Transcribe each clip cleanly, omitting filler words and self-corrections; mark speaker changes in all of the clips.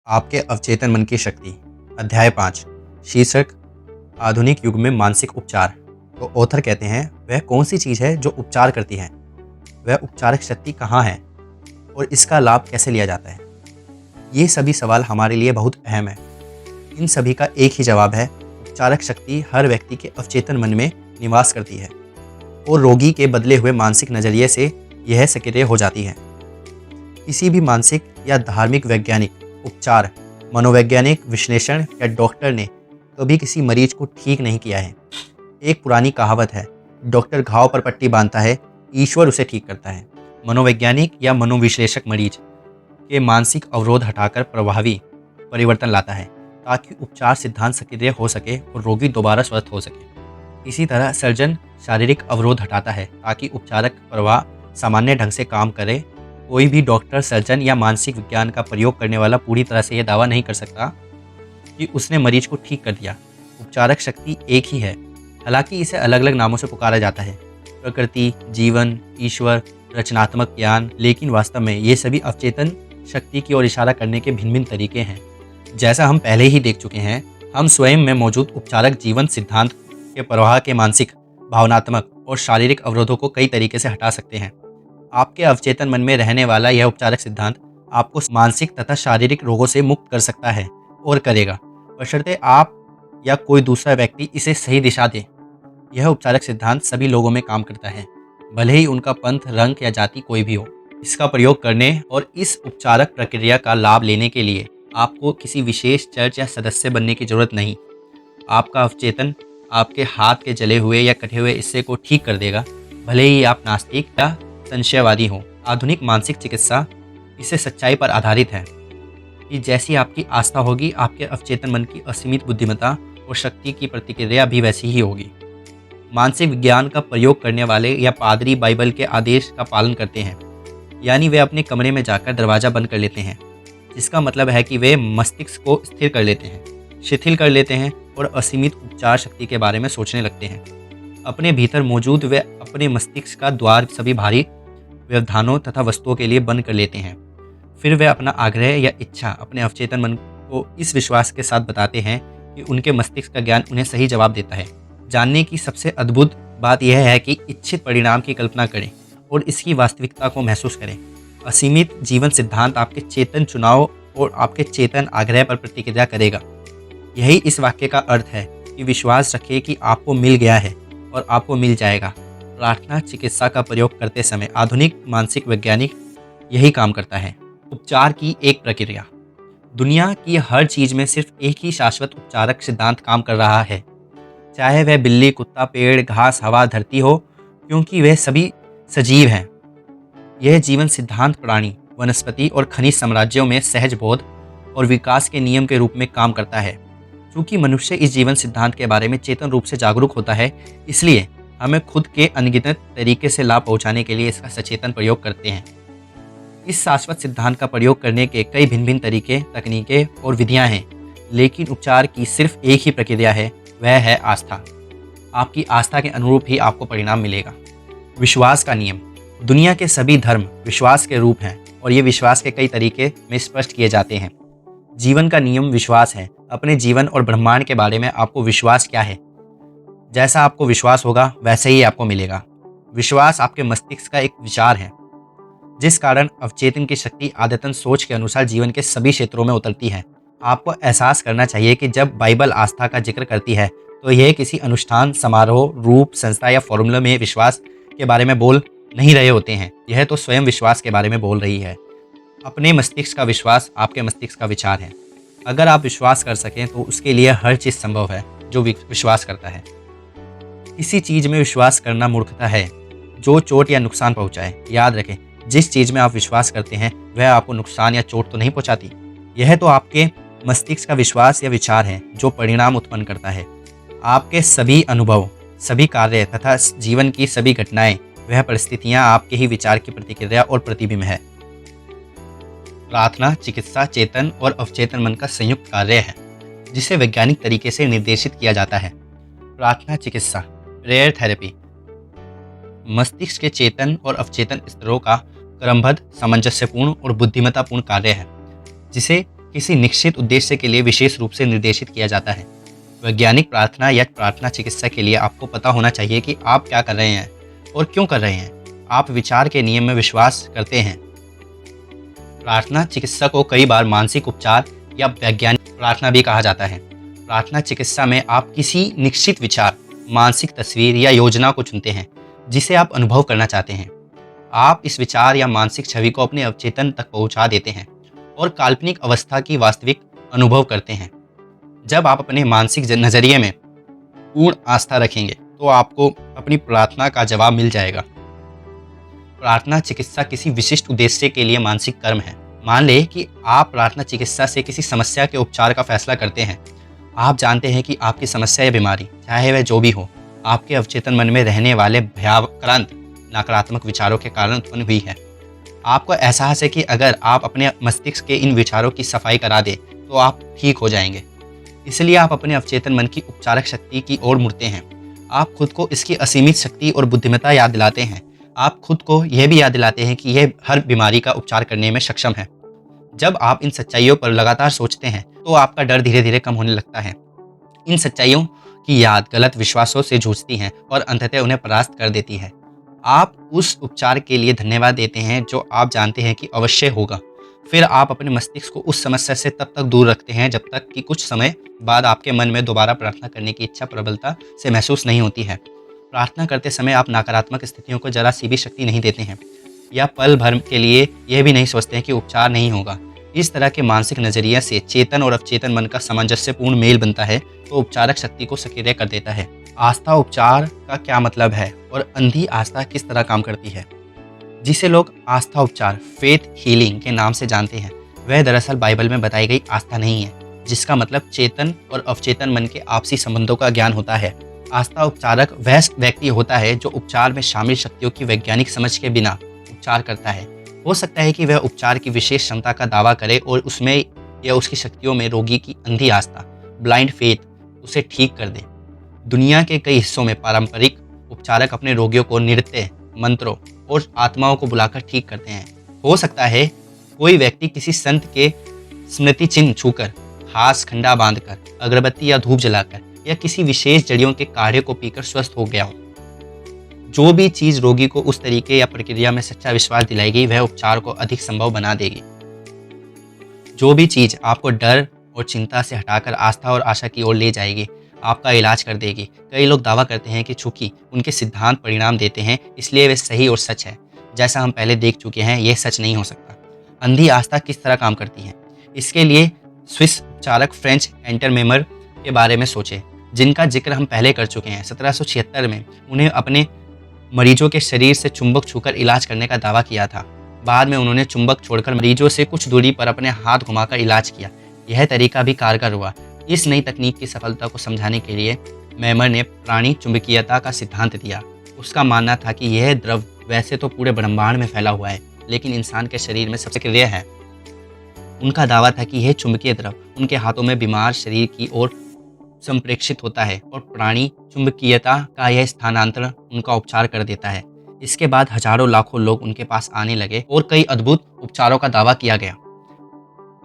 Speaker 1: आपके अवचेतन मन की शक्ति। अध्याय 5। शीर्षक आधुनिक युग में मानसिक उपचार। तो ऑथर कहते हैं, वह कौन सी चीज़ है जो उपचार करती है, वह उपचारक शक्ति कहाँ है और इसका लाभ कैसे लिया जाता है। ये सभी सवाल हमारे लिए बहुत अहम है। इन सभी का एक ही जवाब है, उपचारक शक्ति हर व्यक्ति के अवचेतन मन में निवास करती है और रोगी के बदले हुए मानसिक नज़रिए से यह सक्रिय हो जाती है। किसी भी मानसिक या धार्मिक वैज्ञानिक उपचार, मनोवैज्ञानिक विश्लेषण या डॉक्टर ने कभी किसी मरीज को ठीक नहीं किया है। एक पुरानी कहावत है, डॉक्टर घाव पर पट्टी बांधता है, ईश्वर उसे ठीक करता है। मनोवैज्ञानिक या मनोविश्लेषक मरीज के मानसिक अवरोध हटाकर प्रभावी परिवर्तन लाता है ताकि उपचार सिद्धांत सक्रिय हो सके और रोगी दोबारा स्वस्थ हो सके। इसी तरह सर्जन शारीरिक अवरोध हटाता है ताकि उपचारक प्रवाह सामान्य ढंग से काम करे। कोई भी डॉक्टर, सर्जन या मानसिक विज्ञान का प्रयोग करने वाला पूरी तरह से यह दावा नहीं कर सकता कि उसने मरीज को ठीक कर दिया। उपचारक शक्ति एक ही है, हालांकि इसे अलग अलग नामों से पुकारा जाता है, प्रकृति, जीवन, ईश्वर, रचनात्मक ज्ञान, लेकिन वास्तव में ये सभी अवचेतन शक्ति की ओर इशारा करने के भिन्न भिन्न तरीके हैं। जैसा हम पहले ही देख चुके हैं, हम स्वयं में मौजूद उपचारक जीवन सिद्धांत के प्रवाह के मानसिक, भावनात्मक और शारीरिक अवरोधों को कई तरीके से हटा सकते हैं। आपके अवचेतन मन में रहने वाला यह उपचारक सिद्धांत आपको मानसिक तथा शारीरिक रोगों से मुक्त कर सकता है और करेगा, बशर्ते आप या कोई दूसरा व्यक्ति इसे सही दिशा दे। यह उपचारक सिद्धांत सभी लोगों में काम करता है, भले ही उनका पंथ, रंग या जाति कोई भी हो। इसका प्रयोग करने और इस उपचारक प्रक्रिया का लाभ लेने के लिए आपको किसी विशेष चर्च या सदस्य बनने की जरूरत नहीं। आपका अवचेतन आपके हाथ के जले हुए या कटे हुए हिस्से को ठीक कर देगा, भले ही आप नास्तिक या संशयवादी हो। आधुनिक मानसिक चिकित्सा इसे सच्चाई पर आधारित है कि जैसी आपकी आस्था होगी, आपके अवचेतन मन की असीमित बुद्धिमत्ता और शक्ति की प्रतिक्रिया भी वैसी ही होगी। मानसिक विज्ञान का प्रयोग करने वाले या पादरी बाइबल के आदेश का पालन करते हैं, यानी वे अपने कमरे में जाकर दरवाज़ा बंद कर लेते हैं, जिसका मतलब है कि वे मस्तिष्क को स्थिर कर लेते हैं, शिथिल कर लेते हैं और असीमित उपचार शक्ति के बारे में सोचने लगते हैं। अपने भीतर मौजूद वे अपने मस्तिष्क का द्वार सभी भारी व्यवधानों तथा वस्तुओं के लिए बंद कर लेते हैं। फिर वे अपना आग्रह या इच्छा अपने अवचेतन मन को इस विश्वास के साथ बताते हैं कि उनके मस्तिष्क का ज्ञान उन्हें सही जवाब देता है। जानने की सबसे अद्भुत बात यह है कि इच्छित परिणाम की कल्पना करें और इसकी वास्तविकता को महसूस करें। असीमित जीवन सिद्धांत आपके चेतन चुनाव और आपके चेतन आग्रह पर प्रतिक्रिया करेगा। यही इस वाक्य का अर्थ है कि विश्वास रखें कि आपको मिल गया है और आपको मिल जाएगा। प्रार्थना चिकित्सा का प्रयोग करते समय आधुनिक मानसिक वैज्ञानिक यही काम करता है। उपचार की एक प्रक्रिया। दुनिया की हर चीज़ में सिर्फ एक ही शाश्वत उपचारक सिद्धांत काम कर रहा है, चाहे वह बिल्ली, कुत्ता, पेड़, घास, हवा, धरती हो, क्योंकि वे सभी सजीव हैं। यह जीवन सिद्धांत प्राणी, वनस्पति और खनिज साम्राज्यों में सहज बोध और विकास के नियम के रूप में काम करता है। चूँकि मनुष्य इस जीवन सिद्धांत के बारे में चेतन रूप से जागरूक होता है, इसलिए हमें खुद के अनगिनत तरीके से लाभ पहुंचाने के लिए इसका सचेतन प्रयोग करते हैं। इस शाश्वत सिद्धांत का प्रयोग करने के कई भिन्न भिन्न तरीके, तकनीकें और विधियां हैं, लेकिन उपचार की सिर्फ एक ही प्रक्रिया है, वह है आस्था। आपकी आस्था के अनुरूप ही आपको परिणाम मिलेगा। विश्वास का नियम। दुनिया के सभी धर्म विश्वास के रूप हैं और ये विश्वास के कई तरीके में स्पष्ट किए जाते हैं। जीवन का नियम विश्वास है। अपने जीवन और ब्रह्मांड के बारे में आपको विश्वास क्या है, जैसा आपको विश्वास होगा वैसे ही आपको मिलेगा। विश्वास आपके मस्तिष्क का एक विचार है, जिस कारण अवचेतन की शक्ति आदतन सोच के अनुसार जीवन के सभी क्षेत्रों में उतरती है। आपको एहसास करना चाहिए कि जब बाइबल आस्था का जिक्र करती है तो यह किसी अनुष्ठान, समारोह, रूप, संस्था या फॉर्मूला में विश्वास के बारे में बोल नहीं रहे होते हैं। यह तो स्वयं विश्वास के बारे में बोल रही है। अपने मस्तिष्क का विश्वास आपके मस्तिष्क का विचार है। अगर आप विश्वास कर सकें तो उसके लिए हर चीज़ संभव है जो विश्वास करता है। किसी चीज़ में विश्वास करना मूर्खता है जो चोट या नुकसान पहुंचाए। याद रखें, जिस चीज़ में आप विश्वास करते हैं वह आपको नुकसान या चोट तो नहीं पहुंचाती। यह तो आपके मस्तिष्क का विश्वास या विचार है जो परिणाम उत्पन्न करता है। आपके सभी अनुभव, सभी कार्य तथा जीवन की सभी घटनाएं, वह परिस्थितियां आपके ही विचार की प्रतिक्रिया और प्रतिबिंब है। प्रार्थना चिकित्सा चेतन और अवचेतन मन का संयुक्त कार्य है, जिसे वैज्ञानिक तरीके से निर्देशित किया जाता है। प्रार्थना चिकित्सा, प्रेयर थेरेपी, मस्तिष्क के चेतन और अवचेतन स्तरों का क्रमबद्ध, सामंजस्यपूर्ण और बुद्धिमत्तापूर्ण कार्य है, जिसे किसी निश्चित उद्देश्य के लिए विशेष रूप से निर्देशित किया जाता है। वैज्ञानिक प्रार्थना या प्रार्थना चिकित्सा के लिए आपको पता होना चाहिए कि आप क्या कर रहे हैं और क्यों कर रहे हैं। आप विचार के नियम में विश्वास करते हैं। प्रार्थना चिकित्सा को कई बार मानसिक उपचार या वैज्ञानिक प्रार्थना भी कहा जाता है। प्रार्थना चिकित्सा में आप किसी निश्चित विचार, मानसिक तस्वीर या योजना को चुनते हैं जिसे आप अनुभव करना चाहते हैं। आप इस विचार या मानसिक छवि को अपने अवचेतन तक पहुंचा देते हैं और काल्पनिक अवस्था की वास्तविक अनुभव करते हैं। जब आप अपने मानसिक नजरिए में पूर्ण आस्था रखेंगे तो आपको अपनी प्रार्थना का जवाब मिल जाएगा। प्रार्थना चिकित्सा किसी विशिष्ट उद्देश्य के लिए मानसिक कर्म है। मान लें कि आप प्रार्थना चिकित्सा से किसी समस्या के उपचार का फैसला करते हैं। आप जानते हैं कि आपकी समस्या या बीमारी, चाहे वह जो भी हो, आपके अवचेतन मन में रहने वाले भयाक्रांत नकारात्मक विचारों के कारण उत्पन्न हुई है। आपको एहसास है कि अगर आप अपने मस्तिष्क के इन विचारों की सफाई करा दें तो आप ठीक हो जाएंगे। इसलिए आप अपने अवचेतन मन की उपचारक शक्ति की ओर मुड़ते हैं। आप खुद को इसकी असीमित शक्ति और बुद्धिमत्ता याद दिलाते हैं। आप खुद को यह भी याद दिलाते हैं कि यह हर बीमारी का उपचार करने में सक्षम है। जब आप इन सच्चाइयों पर लगातार सोचते हैं तो आपका डर धीरे धीरे कम होने लगता है। इन सच्चाइयों की याद गलत विश्वासों से जूझती है और अंततः उन्हें परास्त कर देती है। आप उस उपचार के लिए धन्यवाद देते हैं जो आप जानते हैं कि अवश्य होगा। फिर आप अपने मस्तिष्क को उस समस्या से तब तक दूर रखते हैं जब तक कि कुछ समय बाद आपके मन में दोबारा प्रार्थना करने की इच्छा प्रबलता से महसूस नहीं होती है। प्रार्थना करते समय आप नकारात्मक स्थितियों को जरा सी भी शक्ति नहीं देते हैं या पल भर के लिए यह भी नहीं सोचते हैं कि उपचार नहीं होगा। इस तरह के मानसिक नजरिया से चेतन और अवचेतन मन का सामंजस्यपूर्ण मेल बनता है तो उपचारक शक्ति को सक्रिय कर देता है। आस्था उपचार का क्या मतलब है और अंधी आस्था किस तरह काम करती है? जिसे लोग आस्था उपचार, फेथ हीलिंग के नाम से जानते हैं, वह दरअसल बाइबल में बताई गई आस्था नहीं है, जिसका मतलब चेतन और अवचेतन मन के आपसी संबंधों का ज्ञान होता है। आस्था उपचारक वह व्यक्ति होता है जो उपचार में शामिल शक्तियों की वैज्ञानिक समझ के बिना उपचार करता है। हो सकता है कि वह उपचार की विशेष क्षमता का दावा करे और उसमें या उसकी शक्तियों में रोगी की अंधी आस्था, ब्लाइंड फेथ, उसे ठीक कर दे। दुनिया के कई हिस्सों में पारंपरिक उपचारक अपने रोगियों को नृत्य, मंत्रों और आत्माओं को बुलाकर ठीक करते हैं। हो सकता है कोई व्यक्ति किसी संत के स्मृति चिन्ह छूकर, हाथ खंडा बांधकर, अगरबत्ती या धूप जलाकर या किसी विशेष जड़ियों के काढ़े को पीकर स्वस्थ हो गया हो। जो भी चीज रोगी को उस तरीके या प्रक्रिया में सच्चा विश्वास दिलाएगी वह उपचार को अधिक संभव बना देगी। जो भी चीज आपको डर और चिंता से हटाकर आस्था और आशा की ओर ले जाएगी, आपका इलाज कर देगी। कई लोग दावा करते हैं कि चूंकि उनके सिद्धांत परिणाम देते हैं इसलिए वे सही और सच है। जैसा हम पहले देख चुके हैं, यह सच नहीं हो सकता। अंधी आस्था किस तरह काम करती है? इसके लिए स्विस उपचारक फ्रेंच एंटरमेमर के बारे में सोचें, जिनका जिक्र हम पहले कर चुके हैं। 1776 में उन्हें अपने मरीजों के शरीर से चुंबक छूकर इलाज करने का दावा किया था। बाद में उन्होंने चुंबक छोड़कर मरीजों से कुछ दूरी पर अपने हाथ घुमाकर इलाज किया। यह तरीका भी कारगर हुआ। इस नई तकनीक की सफलता को समझाने के लिए मैमर ने प्राणी चुंबकीयता का सिद्धांत दिया। उसका मानना था कि यह द्रव वैसे तो पूरे ब्रह्मांड में फैला हुआ है, लेकिन इंसान के शरीर में सबसे सक्रिय है। उनका दावा था कि यह चुंबकीय द्रव उनके हाथों में बीमार शरीर की ओर संप्रेषित होता है और प्राणी चुंबकीयता का यह स्थानांतरण उनका उपचार कर देता है। इसके बाद हजारों लाखों लोग उनके पास आने लगे और कई अद्भुत उपचारों का दावा किया गया।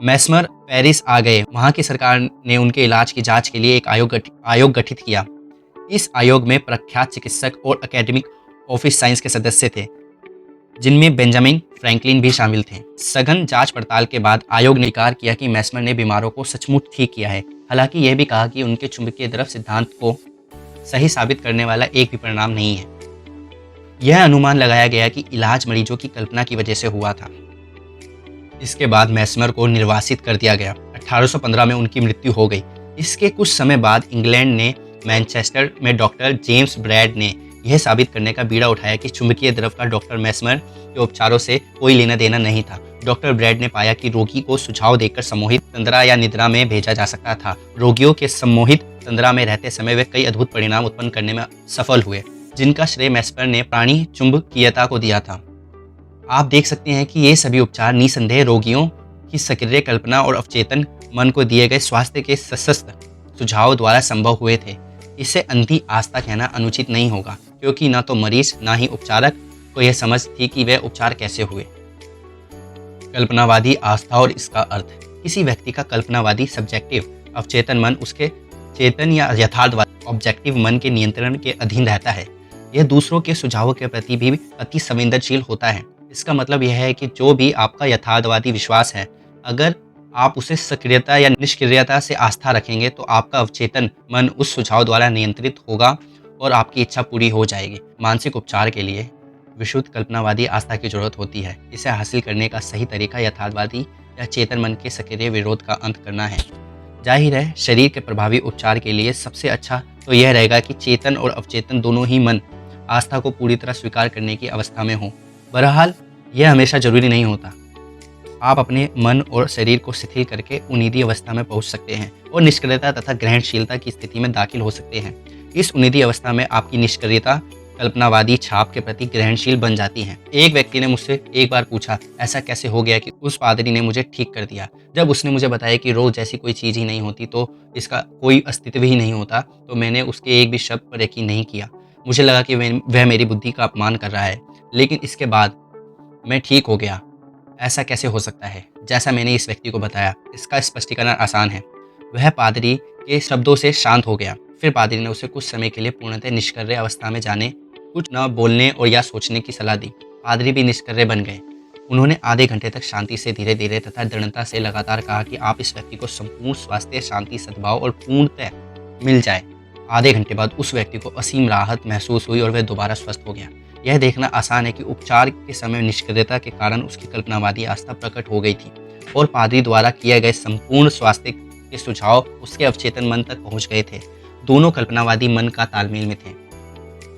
Speaker 1: मैस्मर पेरिस आ गए। वहां की सरकार ने उनके इलाज की जांच के लिए एक आयोग गठित किया। इस आयोग में प्रख्यात चिकित्सक और एकेडमिक ऑफिस साइंस के सदस्य थे, जिनमें बेंजामिन फ्रैंकलिन भी शामिल थे। सघन जांच पड़ताल के बाद आयोग ने स्वीकार किया कि मैस्मर ने बीमारों को सचमुच ठीक किया है। हालांकि यह भी कहा कि उनके चुंबकीय द्रव सिद्धांत को सही साबित करने वाला एक भी परिणाम नहीं है। यह अनुमान लगाया गया कि इलाज मरीजों की कल्पना की वजह से हुआ था। इसके बाद मैस्मर को निर्वासित कर दिया गया। 1815 में उनकी मृत्यु हो गई। इसके कुछ समय बाद इंग्लैंड ने मैनचेस्टर में डॉक्टर जेम्स ब्रैड ने यह साबित करने का बीड़ा उठाया कि चुंबकीय द्रव का डॉक्टर मैस्मर के उपचारों से कोई लेना देना नहीं था। डॉक्टर ब्रैड ने पाया कि रोगी को सुझाव देकर सम्मोहित तंद्रा या निद्रा में भेजा जा सकता था। रोगियों के सम्मोहित तंद्रा में रहते समय वे कई अद्भुत परिणाम उत्पन्न करने में सफल हुए, जिनका श्रेय मैस्मर ने प्राणी चुंबकीयता को दिया था। आप देख सकते हैं कि ये सभी उपचार निसंदेह रोगियों की सक्रिय कल्पना और अवचेतन मन को दिए गए स्वास्थ्य के सशक्त सुझाव द्वारा संभव हुए थे। इसे अंधी आस्था कहना अनुचित नहीं होगा, क्योंकि न तो मरीज न ही उपचारक को यह समझ थी कि वह उपचार कैसे हुए। कल्पनावादी आस्था और इसका अर्थ। किसी व्यक्ति का कल्पनावादी सब्जेक्टिव अवचेतन मन उसके चेतन या यथार्थवादी ऑब्जेक्टिव मन के नियंत्रण के अधीन रहता है। यह दूसरों के सुझावों के प्रति भी अति संवेदनशील होता है। इसका मतलब यह है कि जो भी आपका यथार्थवादी विश्वास है, अगर आप उसे सक्रियता या निष्क्रियता से आस्था रखेंगे तो आपका अवचेतन मन उस सुझाव द्वारा नियंत्रित होगा और आपकी इच्छा पूरी हो जाएगी। मानसिक उपचार के लिए विशुद्ध कल्पनावादी आस्था की जरूरत होती है। इसे हासिल करने का सही तरीका यथार्थवादी या चेतन मन के सक्रिय विरोध का अंत करना है। जाहिर है, शरीर के प्रभावी उपचार के लिए सबसे अच्छा तो यह रहेगा कि चेतन और अवचेतन दोनों ही मन आस्था को पूरी तरह स्वीकार करने की अवस्था में हो। बहरहाल, यह हमेशा जरूरी नहीं होता। आप अपने मन और शरीर को शिथिल करके उन्नीदी अवस्था में पहुंच सकते हैं और निष्क्रियता तथा ग्रहणशीलता की स्थिति में दाखिल हो सकते हैं। इस उन्नीदी अवस्था में आपकी निष्क्रियता कल्पनावादी छाप के प्रति ग्रहणशील बन जाती है। एक व्यक्ति ने मुझसे एक बार पूछा, ऐसा कैसे हो गया कि उस पादरी ने मुझे ठीक कर दिया। जब उसने मुझे बताया कि रोग जैसी कोई चीज़ ही नहीं होती तो इसका कोई अस्तित्व ही नहीं होता, तो मैंने उसके एक भी शब्द पर यकीन नहीं किया। मुझे लगा कि वह मेरी बुद्धि का अपमान कर रहा है, लेकिन इसके बाद मैं ठीक हो गया। ऐसा कैसे हो सकता है? जैसा मैंने इस व्यक्ति को बताया, इसका स्पष्टीकरण आसान है। वह पादरी के शब्दों से शांत हो गया। फिर पादरी ने उसे कुछ समय के लिए पूर्णतः निष्क्रिय अवस्था में जाने, कुछ न बोलने और या सोचने की सलाह दी। पादरी भी निष्क्रिय बन गए। उन्होंने आधे घंटे तक शांति से धीरे धीरे तथा दृढ़ता से लगातार कहा कि आप इस व्यक्ति को संपूर्ण स्वास्थ्य, शांति, सद्भाव और पूर्णतः मिल जाए। आधे घंटे बाद उस व्यक्ति को असीम राहत महसूस हुई और वह दोबारा स्वस्थ हो गया। यह देखना आसान है कि उपचार के समय निष्क्रियता के कारण उसकी कल्पनावादी आस्था प्रकट हो गई थी और पादरी द्वारा किए गए संपूर्ण स्वास्थ्य के सुझाव उसके अवचेतन मन तक पहुंच गए थे। दोनों कल्पनावादी मन का तालमेल में थे।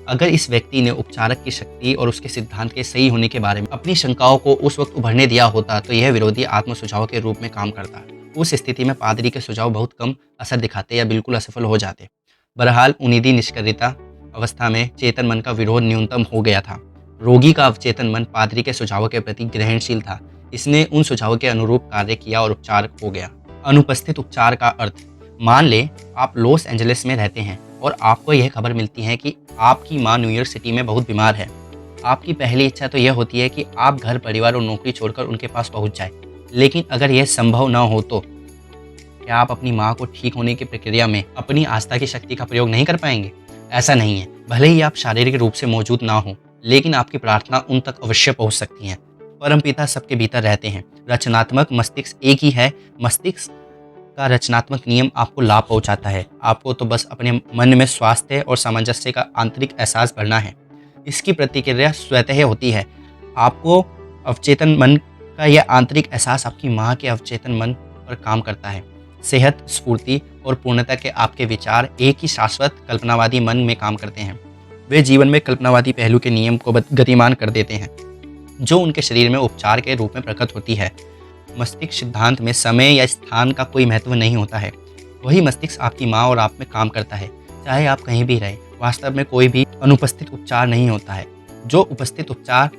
Speaker 1: अगर इस व्यक्ति ने उपचारक की शक्ति और उसके सिद्धांत के सही होने के बारे में अपनी शंकाओं को उस वक्त उभरने दिया होता तो यह विरोधी आत्म सुझाव के रूप में काम करता। उस स्थिति में पादरी के सुझाव बहुत कम असर दिखाते या बिल्कुल असफल हो जाते। बहरहाल, उन्नीदी निष्क्रियता अवस्था में चेतन मन का विरोध न्यूनतम हो गया था। रोगी का अवचेतन मन पादरी के सुझावों के प्रति ग्रहणशील था। इसने उन सुझावों के अनुरूप कार्य किया और उपचार हो गया। अनुपस्थित उपचार का अर्थ, मान लें आप लॉस एंजलिस में रहते हैं और आपको यह खबर मिलती है कि आपकी माँ न्यूयॉर्क सिटी में बहुत बीमार है। आपकी पहली इच्छा तो यह होती है कि आप घर, परिवार और नौकरी छोड़कर उनके पास पहुंच जाए। लेकिन अगर यह संभव न हो तो क्या आप अपनी माँ को ठीक होने की प्रक्रिया में अपनी आस्था की शक्ति का प्रयोग नहीं कर पाएंगे? ऐसा नहीं है। भले ही आप शारीरिक रूप से मौजूद ना हो, लेकिन आपकी प्रार्थना उन तक अवश्य पहुंच सकती है। परमपिता सबके भीतर रहते हैं। रचनात्मक मस्तिष्क एक ही है। मस्तिष्क का रचनात्मक नियम आपको लाभ पहुंचाता है। आपको तो बस अपने मन में स्वास्थ्य और सामंजस्य का आंतरिक एहसास भरना है। इसकी प्रतिक्रिया स्वतः होती है। आपको अवचेतन मन का यह आंतरिक एहसास आपकी माँ के अवचेतन मन पर काम करता है। सेहत, स्फूर्ति और पूर्णता के आपके विचार एक ही शाश्वत कल्पनावादी मन में काम करते हैं। वे जीवन में कल्पनावादी पहलू के नियम को गतिमान कर देते हैं, जो उनके शरीर में उपचार के रूप में प्रकट होती है। मस्तिष्क सिद्धांत में समय या स्थान का कोई महत्व नहीं होता है। वही मस्तिष्क आपकी माँ और आप में काम करता है, चाहे आप कहीं भी रहें। वास्तव में कोई भी अनुपस्थित उपचार नहीं होता है जो उपस्थित उपचार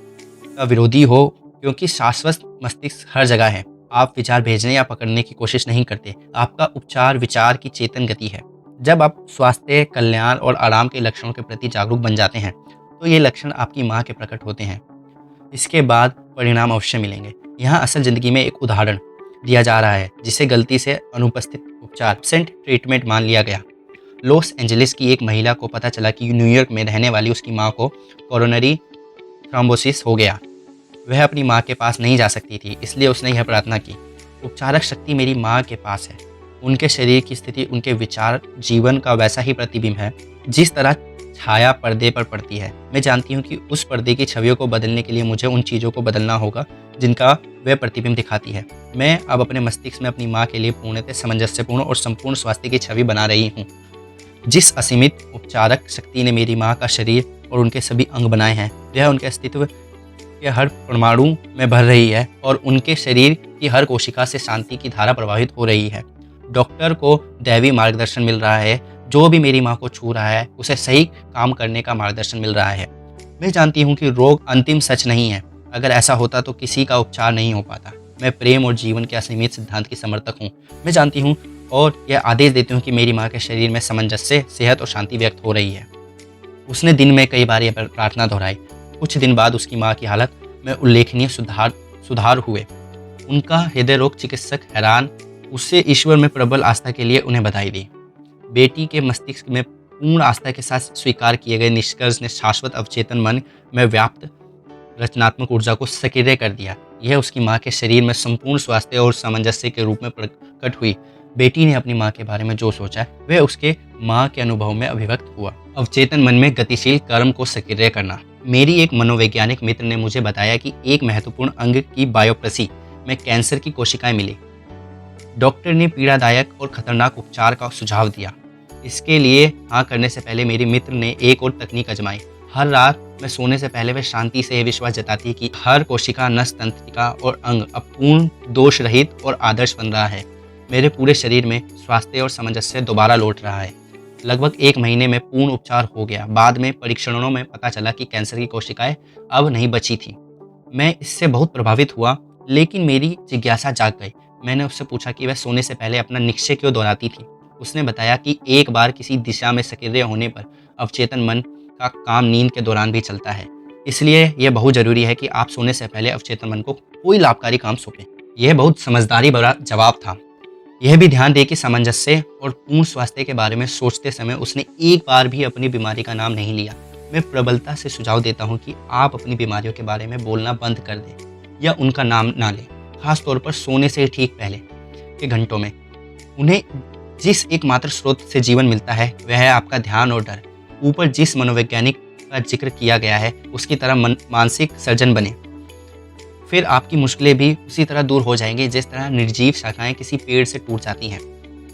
Speaker 1: का विरोधी हो, क्योंकि शाश्वत मस्तिष्क हर जगह है। आप विचार भेजने या पकड़ने की कोशिश नहीं करते। आपका उपचार विचार की चेतन गति है। जब आप स्वास्थ्य, कल्याण और आराम के लक्षणों के प्रति जागरूक बन जाते हैं तो ये लक्षण आपकी माँ के प्रकट होते हैं। इसके बाद परिणाम अवश्य मिलेंगे। यहाँ असल जिंदगी में एक उदाहरण दिया जा रहा है जिसे गलती से अनुपस्थित उपचार एब्सेंट ट्रीटमेंट मान लिया गया। लॉस एंजलिस की एक महिला को पता चला कि न्यूयॉर्क में रहने वाली उसकी माँ को कोरोनरी थ्रोम्बोसिस हो गया। वह अपनी माँ के पास नहीं जा सकती थी, इसलिए उसने यह प्रार्थना की, उपचारक शक्ति मेरी माँ के पास है। उनके शरीर की स्थिति उनके विचार जीवन का वैसा ही प्रतिबिंब है जिस तरह छाया पर्दे पर पड़ती है। मैं जानती हूँ कि उस पर्दे की छवियों को बदलने के लिए मुझे उन चीज़ों को बदलना होगा जिनका वह प्रतिबिंब दिखाती है। मैं अब अपने मस्तिष्क में अपनी माँ के लिए पूर्णतः सामंजस्यपूर्ण और संपूर्ण स्वास्थ्य की छवि बना रही हूँ। जिस असीमित उपचारक शक्ति ने मेरी माँ का शरीर और उनके सभी अंग बनाए हैं, वह उनके अस्तित्व के हर परमाणु में भर रही है और उनके शरीर की हर कोशिका से शांति की धारा प्रवाहित हो रही है। डॉक्टर को दैवी मार्गदर्शन मिल रहा है। जो भी मेरी माँ को छू रहा है उसे सही काम करने का मार्गदर्शन मिल रहा है। मैं जानती हूँ कि रोग अंतिम सच नहीं है। अगर ऐसा होता तो किसी का उपचार नहीं हो पाता। मैं प्रेम और जीवन के असीमित सिद्धांत की समर्थक हूँ। मैं जानती हूँ और यह आदेश देती हूँ कि मेरी माँ के शरीर में सामंजस्य, सेहत और शांति व्यक्त हो रही है। उसने दिन में कई बार यह प्रार्थना दोहराई। कुछ दिन बाद उसकी माँ की हालत में उल्लेखनीय सुधार हुए। उनका हृदय रोग चिकित्सक हैरान, उससे ईश्वर में प्रबल आस्था के लिए उन्हें बधाई दी। बेटी के मस्तिष्क में पूर्ण आस्था के साथ स्वीकार किए गए निष्कर्ष ने शाश्वत अवचेतन मन में व्याप्त रचनात्मक ऊर्जा को सक्रिय कर दिया। यह उसकी माँ के शरीर में संपूर्ण स्वास्थ्य और सामंजस्य के रूप में प्रकट हुई। बेटी ने अपनी माँ के बारे में जो सोचा वह उसके माँ के अनुभव में अभिव्यक्त हुआ। अवचेतन मन में गतिशील कर्म को सक्रिय करना। मेरी एक मनोवैज्ञानिक मित्र ने मुझे बताया कि एक महत्वपूर्ण अंग की बायोप्सी में कैंसर की कोशिकाएं मिली। डॉक्टर ने पीड़ादायक और खतरनाक उपचार का सुझाव दिया। इसके लिए हाँ करने से पहले मेरे मित्र ने एक और तकनीक आजमाई। हर रात मैं सोने से पहले वह शांति से विश्वास जताती कि हर कोशिका, नस, तंत्रिका और अंग अब पूर्ण दोष रहित और आदर्श बन रहा है। मेरे पूरे शरीर में स्वास्थ्य और सामंजस्य दोबारा लौट रहा है। लगभग 1 महीने में पूर्ण उपचार हो गया। बाद में परीक्षणों में पता चला कि कैंसर की कोशिकाएं अब नहीं बची थी। मैं इससे बहुत प्रभावित हुआ, लेकिन मेरी जिज्ञासा जाग गई। मैंने उससे पूछा कि वह सोने से पहले अपना निश्चय क्यों दोहराती थी। उसने बताया कि एक बार किसी दिशा में सक्रिय होने पर अवचेतन मन का काम नींद के दौरान भी चलता है। इसलिए यह बहुत जरूरी है कि आप सोने से पहले अवचेतन मन को कोई लाभकारी काम सौंपें। यह बहुत समझदारी भरा जवाब था। यह भी ध्यान दे कि सामंजस्य और पूर्ण स्वास्थ्य के बारे में सोचते समय उसने एक बार भी अपनी बीमारी का नाम नहीं लिया। मैं प्रबलता से सुझाव देता हूँ कि आप अपनी बीमारियों के बारे में बोलना बंद कर दें या उनका नाम ना लें, खासतौर पर सोने से ठीक पहले के घंटों में। उन्हें जिस एकमात्र स्रोत से जीवन मिलता है वह है आपका ध्यान और डर। ऊपर जिस मनोवैज्ञानिक का जिक्र किया गया है उसकी तरह मानसिक सर्जन बने, फिर आपकी मुश्किलें भी उसी तरह दूर हो जाएंगी जिस तरह निर्जीव शाखाएं किसी पेड़ से टूट जाती हैं।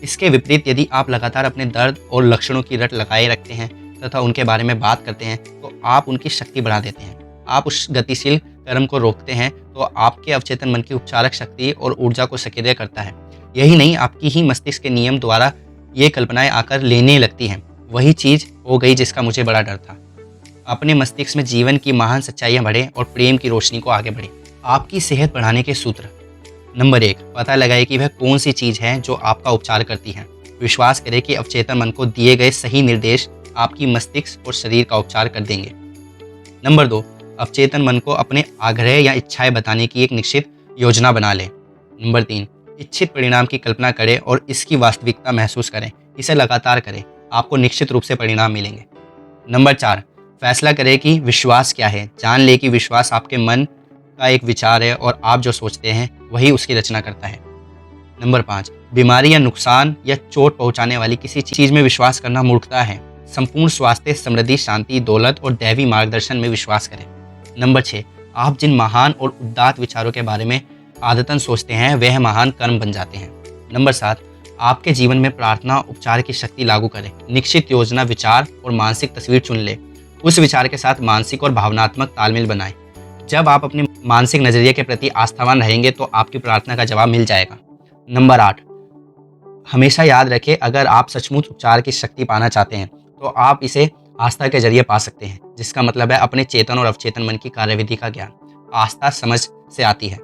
Speaker 1: इसके विपरीत यदि आप लगातार अपने दर्द और लक्षणों की रट लगाए रखते हैं तथा उनके बारे में बात करते हैं तो आप उनकी शक्ति बढ़ा देते हैं। आप उस गतिशील कर्म को रोकते हैं तो आपके अवचेतन मन की उपचारक शक्ति और ऊर्जा को सक्रिय करता है। यही नहीं, आपकी ही मस्तिष्क के नियम द्वारा ये कल्पनाएं आकर लेने लगती हैं। वही चीज़ हो गई जिसका मुझे बड़ा डर था। अपने मस्तिष्क में जीवन की महान सच्चाइयाँ बढ़े और प्रेम की रोशनी को आगे बढ़े। आपकी सेहत बढ़ाने के सूत्र। नंबर 1, पता लगाए कि वह कौन सी चीज़ है जो आपका उपचार करती है। विश्वास करें कि अवचेतन मन को दिए गए सही निर्देश आपकी मस्तिष्क और शरीर का उपचार कर देंगे। नंबर 2, अवचेतन मन को अपने आग्रह या इच्छाएं बताने की एक निश्चित योजना बना लें। नंबर 3, इच्छित परिणाम की कल्पना करें और इसकी वास्तविकता महसूस करें। इसे लगातार करें, आपको निश्चित रूप से परिणाम मिलेंगे। नंबर 4, फैसला करें कि विश्वास क्या है। जान लें कि विश्वास आपके मन का एक विचार है और आप जो सोचते हैं वही उसकी रचना करता है। नंबर 5, बीमारी या नुकसान या चोट पहुंचाने वाली किसी चीज़ में विश्वास करना मूर्खता है। संपूर्ण स्वास्थ्य, समृद्धि, शांति, दौलत और दैवी मार्गदर्शन में विश्वास करें। नंबर 6, आप जिन महान और उदात्त विचारों के बारे में आदतन सोचते हैं वह महान कर्म बन जाते हैं। नंबर 7, आपके जीवन में प्रार्थना उपचार की शक्ति लागू करें। निश्चित योजना, विचार और मानसिक तस्वीर चुन लें। उस विचार के साथ मानसिक और भावनात्मक तालमेल बनाएं। जब आप अपने मानसिक नजरिए के प्रति आस्थावान रहेंगे तो आपकी प्रार्थना का जवाब मिल जाएगा। नंबर 8, हमेशा याद रखें अगर आप सचमुच उपचार की शक्ति पाना चाहते हैं तो आप इसे आस्था के जरिए पा सकते हैं, जिसका मतलब है अपने चेतन और अवचेतन मन की कार्यविधि का ज्ञान। आस्था समझ से आती है।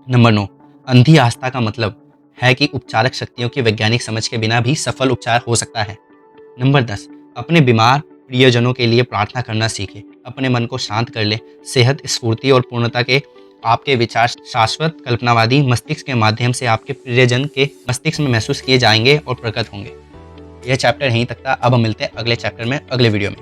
Speaker 1: नंबर 9, अंधी आस्था का मतलब है कि उपचारक शक्तियों की वैज्ञानिक समझ के बिना भी सफल उपचार हो सकता है। नंबर 10, अपने बीमार प्रियजनों के लिए प्रार्थना करना सीखें। अपने मन को शांत कर ले। सेहत, स्फूर्ति और पूर्णता के आपके विचार शाश्वत कल्पनावादी मस्तिष्क के माध्यम से आपके प्रियजन के मस्तिष्क में महसूस किए जाएंगे और प्रकट होंगे। यह चैप्टर यहीं तक था। अब हम मिलते हैं अगले चैप्टर में, अगले वीडियो में।